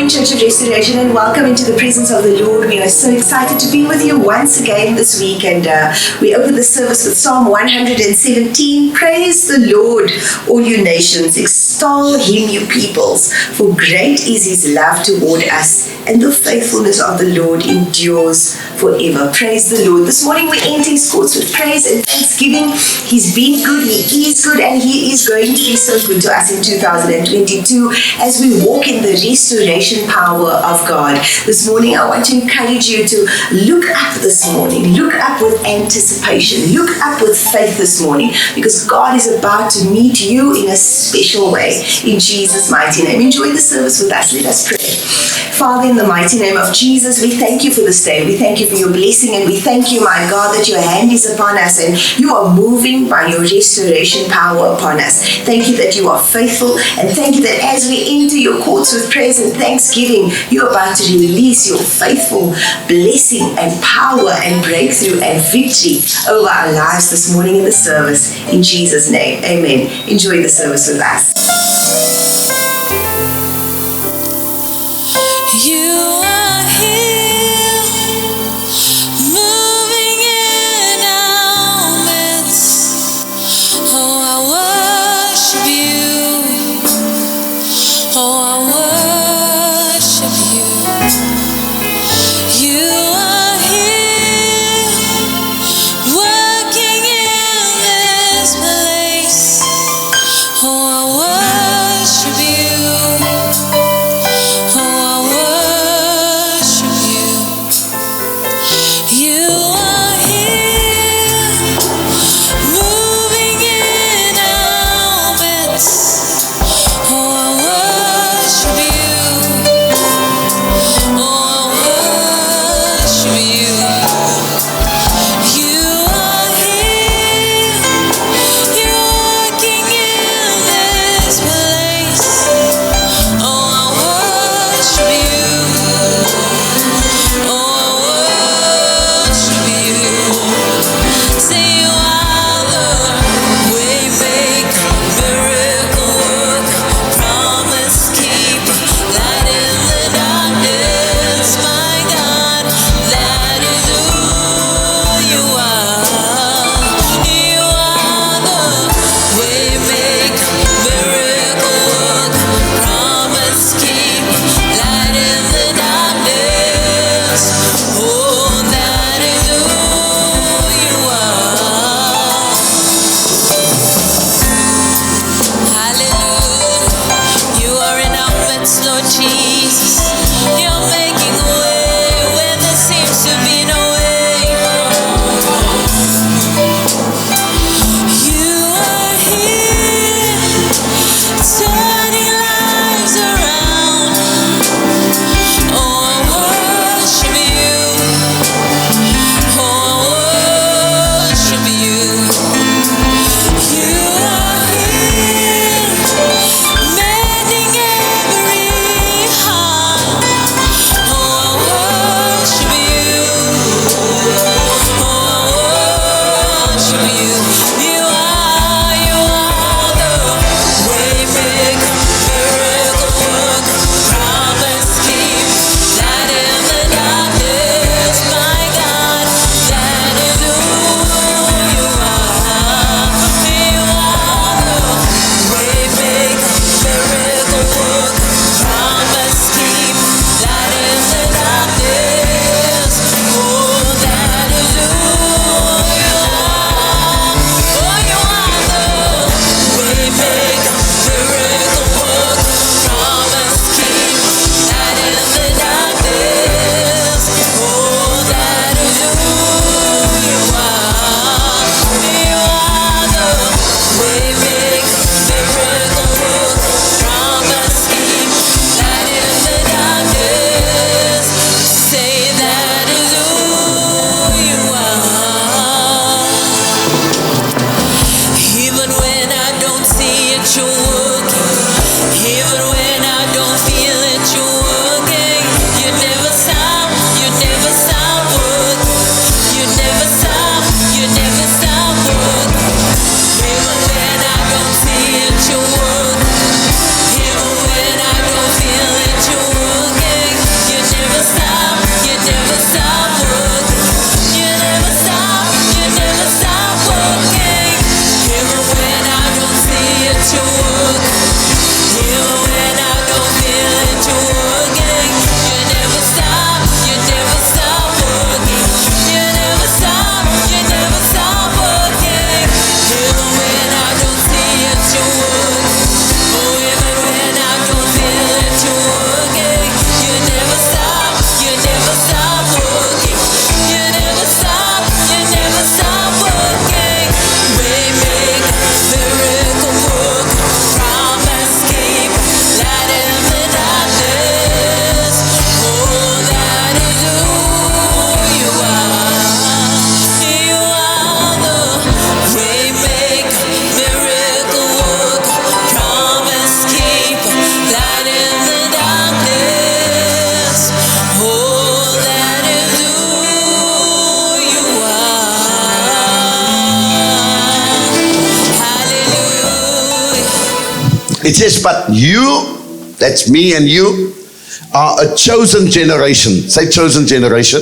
morning, Church of Restoration, and welcome into the presence of the Lord. We are so excited to be with you once again this week, and we open the service with Psalm 117. Praise the Lord, all you nations. Extol him, you peoples, for great is his love toward us, and the faithfulness of the Lord endures forever. Praise the Lord. This morning we enter his courts with praise and thanksgiving. He's been good, he is good, and he is going to be so good to us in 2022 as we walk in the restoration power of God. This morning I want to encourage you to look up this morning. Look up with anticipation. Look up with faith this morning, because God is about to meet you in a special way in Jesus' mighty name. Enjoy the service with us. Let us pray. Father, in the mighty name of Jesus, we thank you for this day. We thank you for your blessing, and we thank you, my God, that your hand is upon us and you are moving by your restoration power upon us. Thank you that you are faithful, and thank you that as we enter your courts with praise and thanksgiving, you're about to release your faithful blessing and power and breakthrough and victory over our lives this morning in the service. In Jesus' name, amen. Enjoy the service with us. You are here, moving in our midst. Oh, I worship you. Oh, I worship you. You are here, working in this place. Oh, I worship you. Mending every It says, but you, that's me and you, are a chosen generation. Say chosen generation.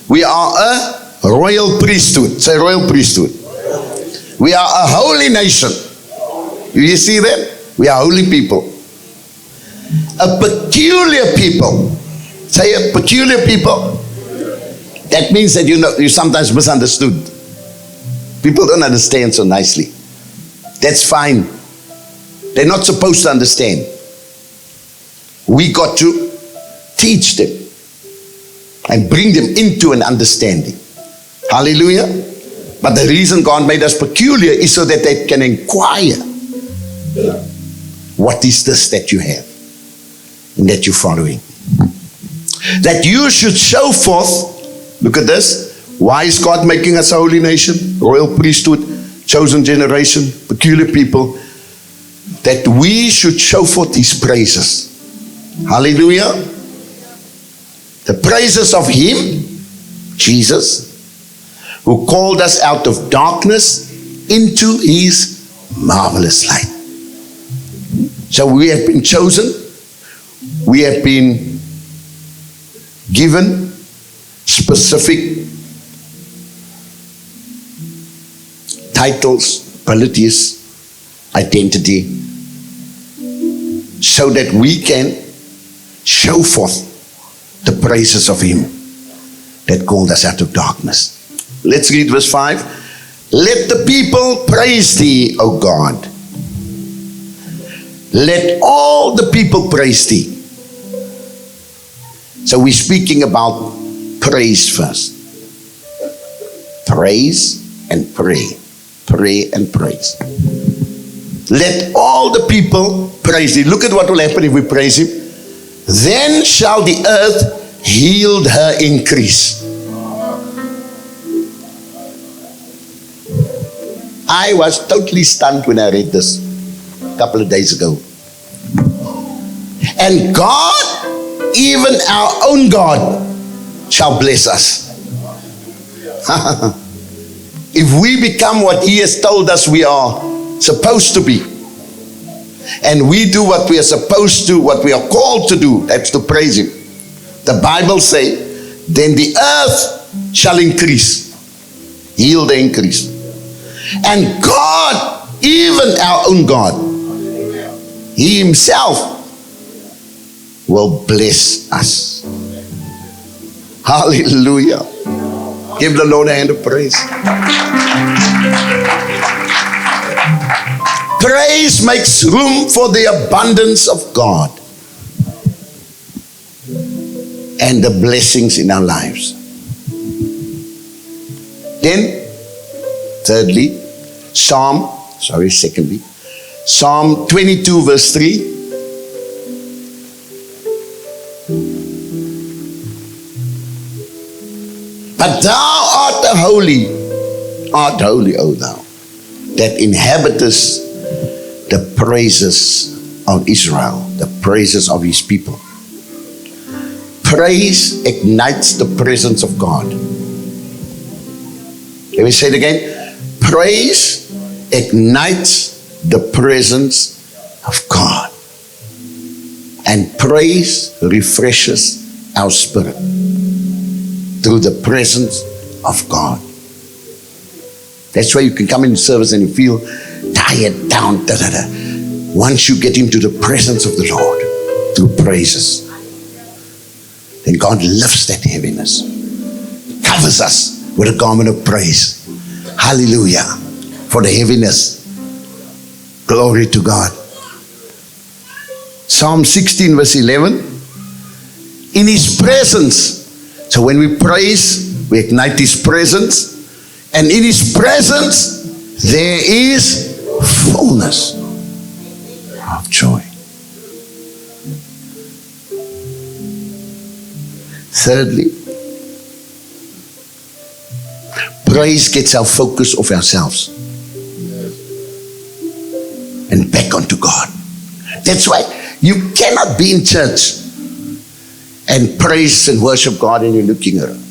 We are a royal priesthood. Say royal priesthood. We are a holy nation. You see that? We are holy people. A peculiar people. Say a peculiar people. That means that you sometimes misunderstood. People don't understand so nicely. That's fine. They're not supposed to understand. We got to teach them and bring them into an understanding. Hallelujah. But the reason God made us peculiar is so that they can inquire. What is this that you have and that you're following? That you should show forth. Look at this. Why is God making us a holy nation, royal priesthood, chosen generation, peculiar people? That we should show forth His praises. Hallelujah. The praises of Him, Jesus, who called us out of darkness into His marvelous light. So we have been chosen. We have been given specific titles, abilities, identity, so that we can show forth the praises of Him that called us out of darkness. Let's read verse 5. Let the people praise Thee, O God. Let all the people praise Thee. So we're speaking about praise first. Praise and pray. Pray and praise. Let all the people praise Thee. Look at what will happen if we praise Him. Then shall the earth yield her increase. I was totally stunned when I read this a couple of days ago. And God, even our own God, shall bless us. If we become what He has told us we are supposed to be, and we do what we are supposed to, what we are called to do, that's to praise Him. The Bible says, then the earth shall increase, yield the increase. And God, even our own God, He Himself will bless us. Hallelujah. Give the Lord a hand of praise. Praise makes room for the abundance of God and the blessings in our lives. Then, secondly, Psalm 22 verse 3. But Thou art holy, O Thou, that inhabitest the praises of Israel, the praises of His people. Praise ignites the presence of God. Let me say it again. Praise ignites the presence of God. And praise refreshes our spirit through the presence of God. That's why you can come into service and you feel tired, down, Once you get into the presence of the Lord through praises, then God lifts that heaviness, covers us with a garment of praise. Hallelujah. For the heaviness. Glory to God. Psalm 16 verse 11. In His presence. So when we praise, we ignite His presence. And in His presence, there is fullness of joy. Thirdly, praise gets our focus off ourselves and back onto God. That's why you cannot be in church and praise and worship God and you're looking around.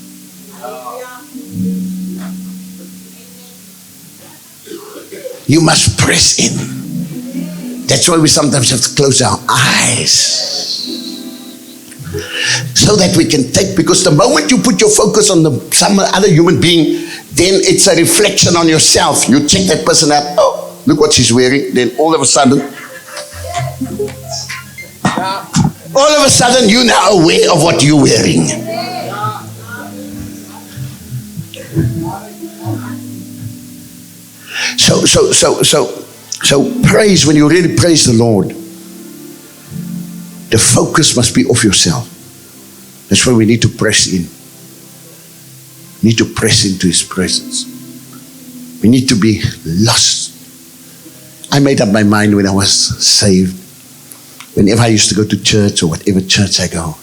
You must press in. That's why we sometimes have to close our eyes. So that we can take, because the moment you put your focus on some other human being, then it's a reflection on yourself. You check that person out, oh, look what she's wearing. Then all of a sudden, you're now aware of what you're wearing. So praise, when you really praise the Lord, the focus must be off yourself. That's why we need to press in. We need to press into His presence. We need to be lost. I made up my mind when I was saved. Whenever I used to go to church or whatever church I go,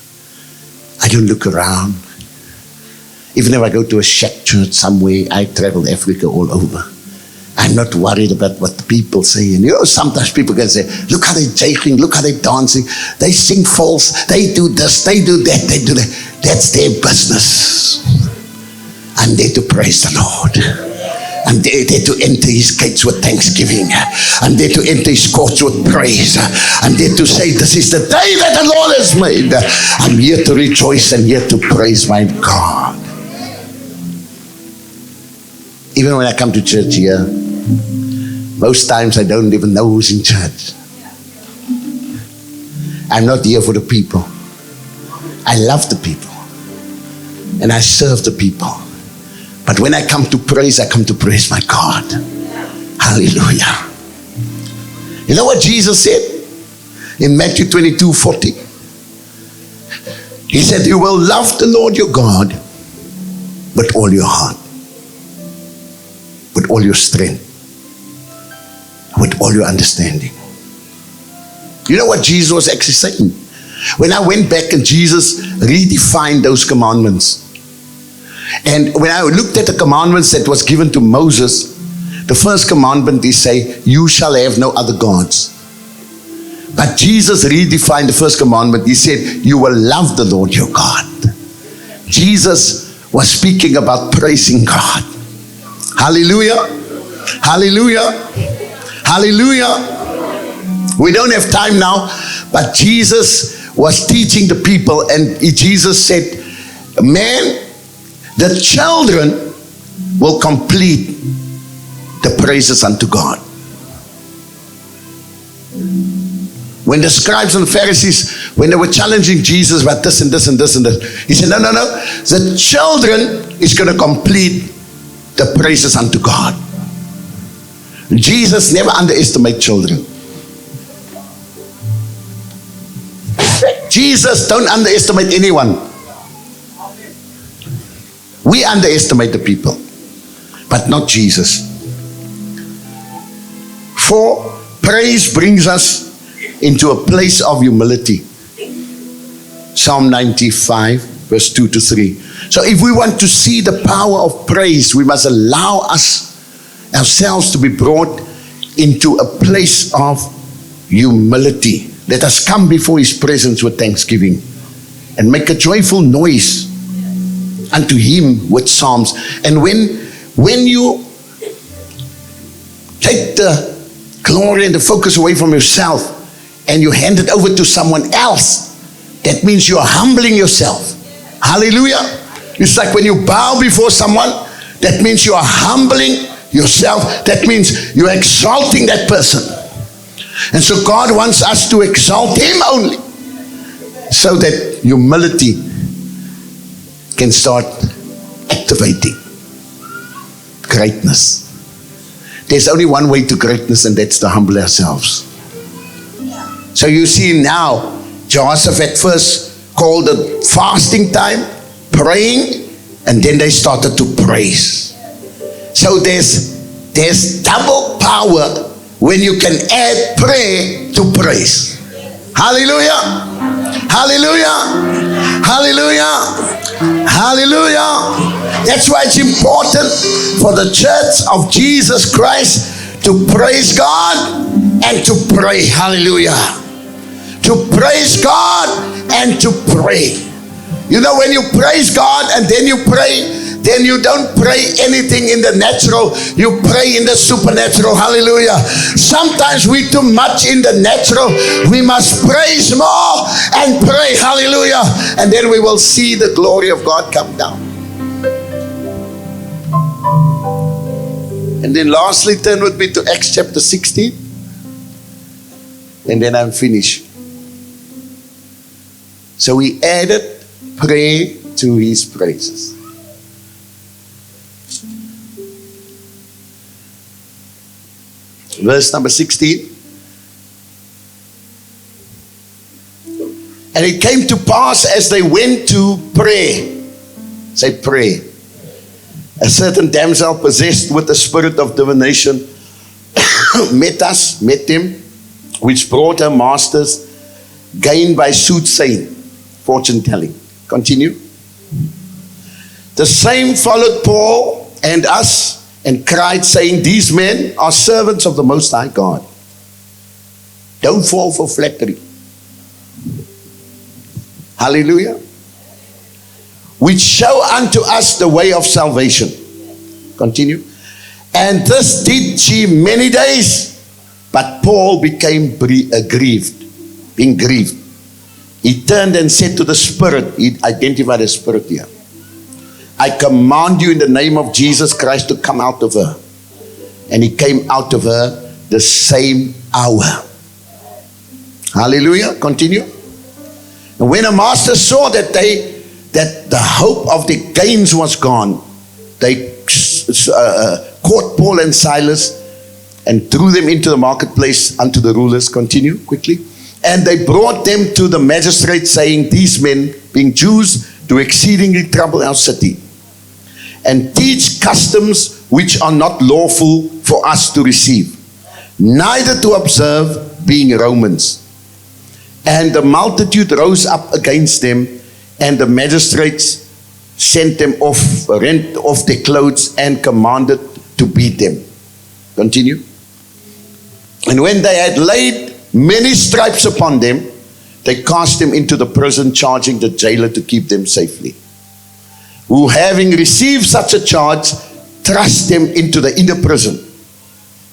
I don't look around. Even if I go to a shack church somewhere, I travel Africa all over. I'm not worried about what the people say. And you know, sometimes people can say, look how they're jagging, look how they're dancing. They sing false, they do this, they do that, they do that. That's their business. I'm there to praise the Lord. I'm there to enter His gates with thanksgiving. I'm there to enter His courts with praise. I'm there to say, this is the day that the Lord has made. I'm here to rejoice and here to praise my God. Even when I come to church here, most times I don't even know who's in church. I'm not here for the people. I love the people. And I serve the people. But when I come to praise my God. Hallelujah. You know what Jesus said in Matthew 22:40? He said, you will love the Lord your God with all your heart, with all your strength, with all your understanding. You know what Jesus was actually saying? When I went back and Jesus redefined those commandments, and when I looked at the commandments that was given to Moses, the first commandment is say, you shall have no other gods. But Jesus redefined the first commandment. He said, you will love the Lord your God. Jesus was speaking about praising God. Hallelujah. Hallelujah. Hallelujah. We don't have time now, but Jesus was teaching the people, and Jesus said, man, the children will complete the praises unto God. When the scribes and Pharisees, when they were challenging Jesus about this and this and this and this, he said, no. The children is going to complete the praises unto God. Jesus never underestimated children. Jesus don't underestimate anyone. We underestimate the people, but not Jesus. For praise brings us into a place of humility. Psalm 95 verse 2 to 3. So if we want to see the power of praise, we must allow ourselves to be brought into a place of humility. Let us come before His presence with thanksgiving and make a joyful noise unto Him with psalms. And when you take the glory and the focus away from yourself and you hand it over to someone else, that means you are humbling yourself. Hallelujah. It's like when you bow before someone, that means you are humbling yourself. That means you are exalting that person. And so God wants us to exalt Him only, so that humility can start activating greatness. There's only one way to greatness, and that's to humble ourselves. So you see now, Jehoshaphat first called the fasting time, praying, and then they started to praise. So there's double power when you can add prayer to praise. Hallelujah. Hallelujah. Hallelujah. Hallelujah. That's why it's important for the church of Jesus Christ to praise God and to pray. Hallelujah. To praise God and to pray. You know, when you praise God and then you pray, then you don't pray anything in the natural, you pray in the supernatural. Hallelujah. Sometimes we too much in the natural. We must praise more and pray. Hallelujah. And then we will see the glory of God come down. And then lastly, turn with me to Acts chapter 16. And then I'm finished. So he added prayer to his praises. Verse number 16. And it came to pass as they went to pray. Say pray. A certain damsel possessed with the spirit of divination met them, which brought her masters gain by soothsaying, fortune telling. Continue. The same followed Paul and us and cried, saying, these men are servants of the Most High God. Don't fall for flattery. Hallelujah. Which show unto us the way of salvation. Continue. And this did she many days. But Paul became grieved. Being grieved. He turned and said to the spirit, he identified the spirit here, I command you in the name of Jesus Christ to come out of her. And he came out of her the same hour. Hallelujah. Continue. And when the master saw that the hope of the gains was gone, they caught Paul and Silas and threw them into the marketplace unto the rulers. Continue quickly. And they brought them to the magistrates, saying, these men, being Jews, do exceedingly trouble our city, and teach customs which are not lawful for us to receive, neither to observe, being Romans. And the multitude rose up against them, and the magistrates sent them off, rent off their clothes, and commanded to beat them. Continue. And when they had laid many stripes upon them, they cast them into the prison, charging the jailer to keep them safely. Who, having received such a charge, thrust them into the inner prison.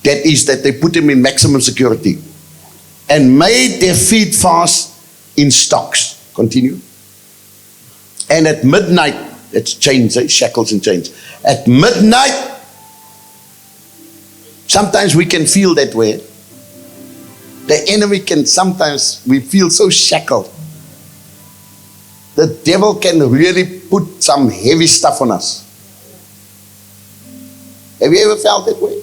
That is, that they put them in maximum security, and made their feet fast in stocks. Continue. And at midnight, it's chains, shackles and chains. At midnight, sometimes we can feel that way. The enemy can sometimes, we feel so shackled. The devil can really put some heavy stuff on us. Have you ever felt that way?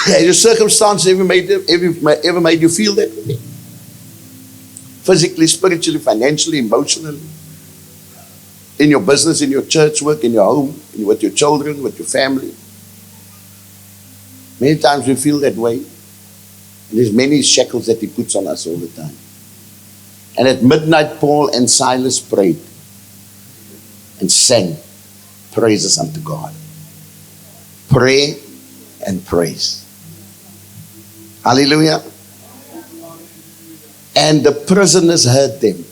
Has your circumstance ever made you feel that way? Physically, spiritually, financially, emotionally. In your business, in your church work, in your home, with your children, with your family. Many times we feel that way. And there's many shackles that he puts on us all the time. And at midnight, Paul and Silas prayed and sang praises unto God. Pray and praise. Hallelujah. And the prisoners heard them.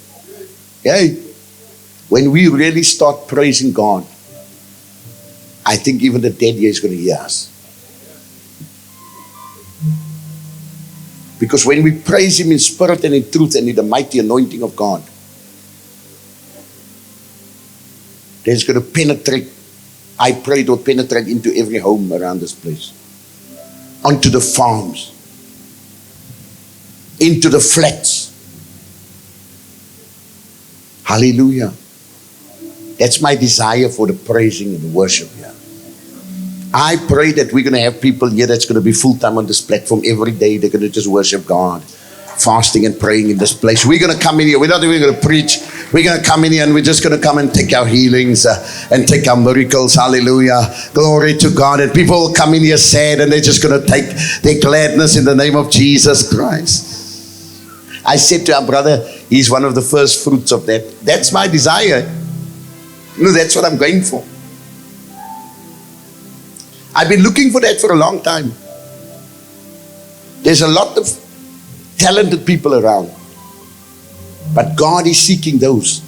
Hey, when we really start praising God, I think even the dead here is going to hear us. Because when we praise Him in spirit and in truth and in the mighty anointing of God, then it's going to penetrate. I pray it will penetrate into every home around this place. Onto the farms. Into the flats. Hallelujah. That's my desire for the praising and the worship here. I pray that we're going to have people here that's going to be full-time on this platform every day. They're going to just worship God, fasting and praying in this place. We're going to come in here. We're not even going to preach. We're going to come in here and we're just going to come and take our healings and take our miracles. Hallelujah. Glory to God. And people will come in here sad and they're just going to take their gladness in the name of Jesus Christ. I said to our brother, he's one of the first fruits of that. That's my desire. You know, that's what I'm going for. I've been looking for that for a long time. There's a lot of talented people around. But God is seeking those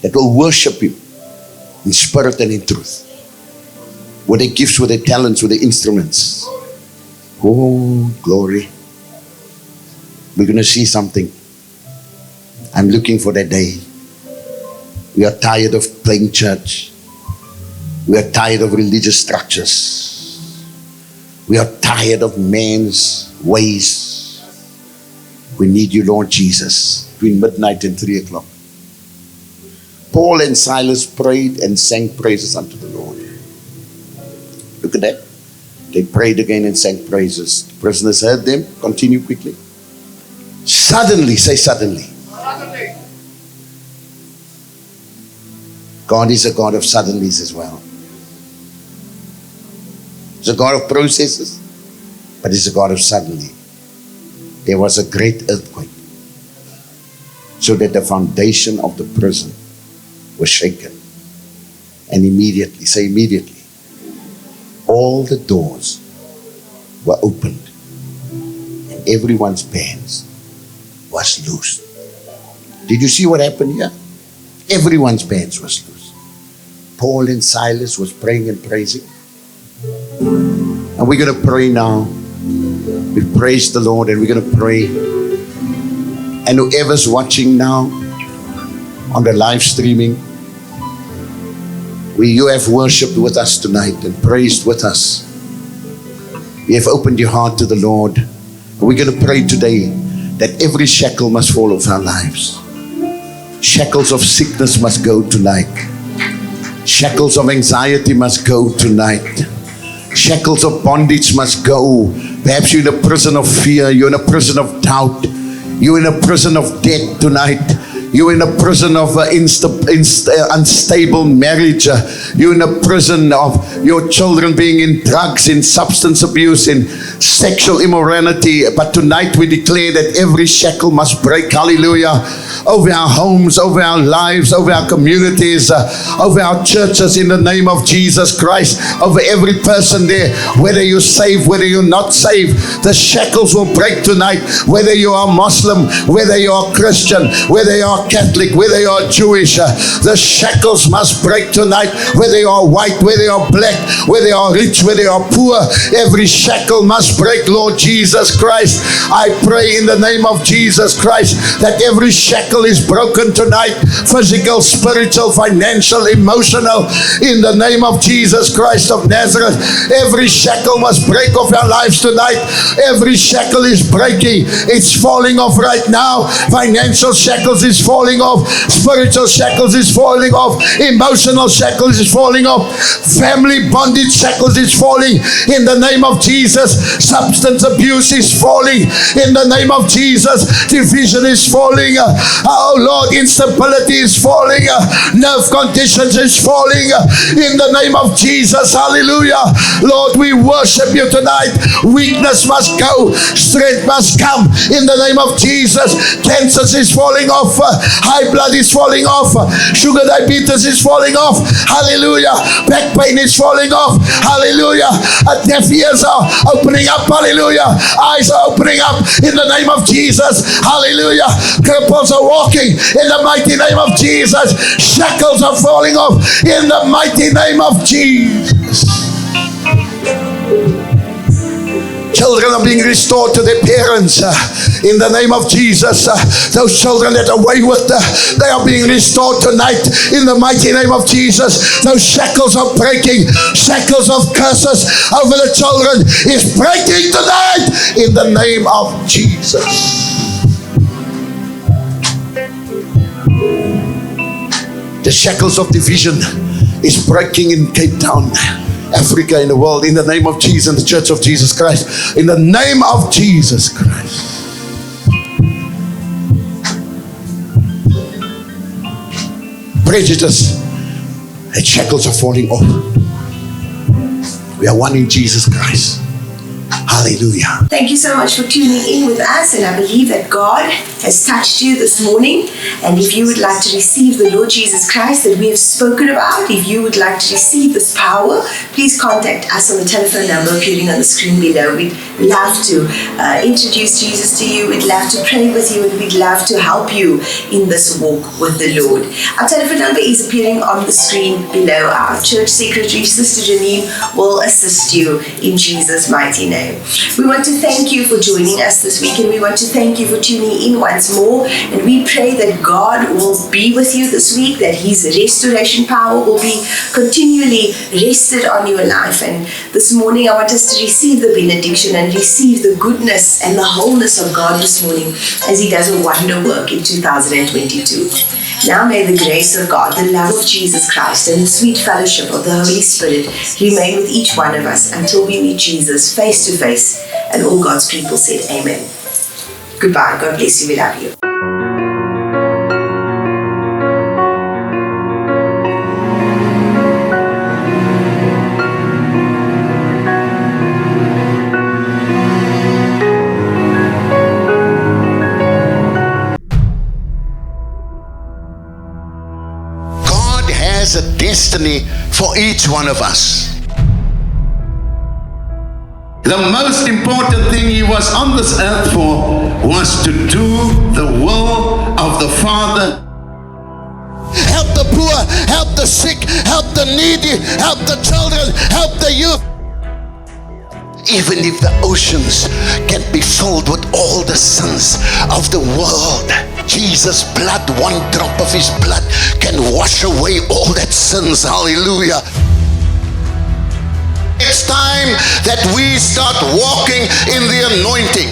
that will worship Him in spirit and in truth. With their gifts, with their talents, with their instruments. Oh, glory. We're going to see something. I'm looking for that day. We are tired of playing church. We are tired of religious structures. We are tired of man's ways. We need you, Lord Jesus, between midnight and 3 o'clock. Paul and Silas prayed and sang praises unto the Lord. Look at that. They prayed again and sang praises. The prisoners heard them. Continue quickly. Suddenly, say suddenly. Suddenly. God is a God of suddenlies as well. He's a God of processes, but He's a God of suddenly. There was a great earthquake, so that the foundation of the prison was shaken. And immediately, say immediately, all the doors were opened and everyone's bands was loosed. Did you see what happened here? Everyone's bands was loose. Paul and Silas was praying and praising. And we're going to pray now. We praise the Lord and we're going to pray. And whoever's watching now on the live streaming, you have worshipped with us tonight and praised with us. You have opened your heart to the Lord. And we're going to pray today that every shackle must fall off our lives. Shackles of sickness must go tonight. Shackles of anxiety must go tonight. Shackles of bondage must go. Perhaps you're in a prison of fear. You're in a prison of doubt. You're in a prison of debt tonight. You're in a prison of unstable marriage. You're in a prison of your children being in drugs, in substance abuse, in sexual immorality. But tonight we declare that every shackle must break. Hallelujah. Over our homes, over our lives, over our communities, over our churches in the name of Jesus Christ. Over every person there, whether you're saved, whether you're not saved, the shackles will break tonight. Whether you are Muslim, whether you are Christian, whether you are Catholic, whether you are Jewish, the shackles must break tonight. Whether you are white, whether you are black, whether you are rich, whether you are poor, every shackle must break, Lord Jesus Christ. I pray in the name of Jesus Christ that every shackle is broken tonight, physical, spiritual, financial, emotional, in the name of Jesus Christ of Nazareth. Every shackle must break off our lives tonight. Every shackle is breaking. It's falling off right now. Financial shackles is falling off. Spiritual shackles is falling off. Emotional shackles is falling off. Family bondage shackles is falling in the name of Jesus. Substance abuse is falling in the name of Jesus. Division is falling. Oh Lord, instability is falling. Nerve conditions is falling in the name of Jesus. Hallelujah. Lord, we worship you tonight. Weakness must go. Strength must come in the name of Jesus. Cancer is falling off. High blood is falling off. Sugar diabetes is falling off. Hallelujah. Back pain is falling off. Hallelujah. Deaf ears are opening up. Hallelujah. Eyes are opening up in the name of Jesus. Hallelujah. Cripples are walking in the mighty name of Jesus. Shackles are falling off in the mighty name of Jesus. Children are being restored to their parents in the name of Jesus. Those children that are wayward, they are being restored tonight in the mighty name of Jesus. Those shackles are breaking. Shackles of curses over the children is breaking tonight in the name of Jesus. The shackles of division is breaking in Cape Town, Africa, in the world, in the name of Jesus, the Church of Jesus Christ, in the name of Jesus Christ. Prejudice and shackles are falling off. We are one in Jesus Christ. Hallelujah. Thank you so much for tuning in with us, and I believe that God has touched you this morning. And if you would like to receive the Lord Jesus Christ that we have spoken about, if you would like to receive this power, please contact us on the telephone number appearing on the screen below. We'd We'd love to introduce Jesus to you. We'd love to pray with you, and we'd love to help you in this walk with the Lord. Our telephone number is appearing on the screen below. Our church secretary, Sister Janine, will assist you in Jesus' mighty name. We want to thank you for joining us this week, and we want to thank you for tuning in once more. And we pray that God will be with you this week, that His restoration power will be continually rested on your life. And this morning I want us to receive the benediction and receive the goodness and the wholeness of God this morning as He does a wonder work in 2022. Now may the grace of God, the love of Jesus Christ, and the sweet fellowship of the Holy Spirit remain with each one of us until we meet Jesus face to face. And all God's people said amen. Goodbye. God bless you. We love you. A destiny for each one of us. The most important thing He was on this earth for was to do the will of the Father. Help the poor, help the sick, help the needy, help the children, help the youth. Even if the oceans can be filled with all the sins of the world, Jesus' blood, one drop of His blood can wash away all that sins. Hallelujah. It's time that we start walking in the anointing.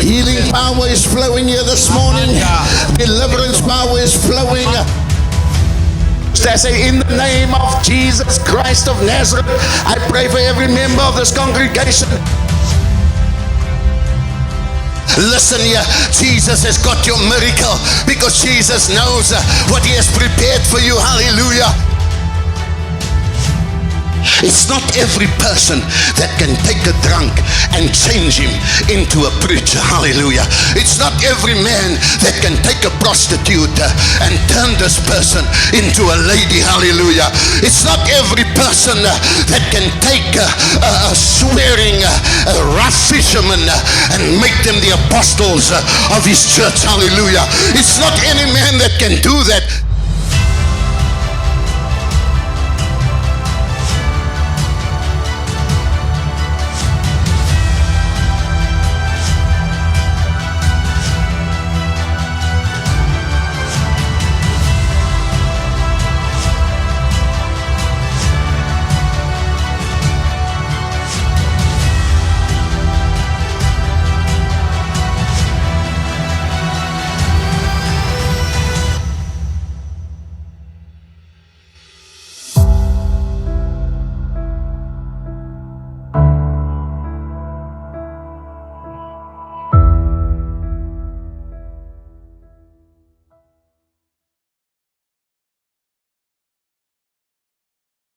Healing power is flowing here this morning. Deliverance power is flowing. I say, in the name of Jesus Christ of Nazareth, I pray for every member of this congregation. Listen here, Jesus has got your miracle because Jesus knows what He has prepared for you. Hallelujah. It's not every person that can take a drunk and change him into a preacher. Hallelujah. It's not every man that can take a prostitute and turn this person into a lady. Hallelujah. It's not every person that can take a swearing rough fisherman and make them the apostles of his church. Hallelujah. It's not any man that can do that.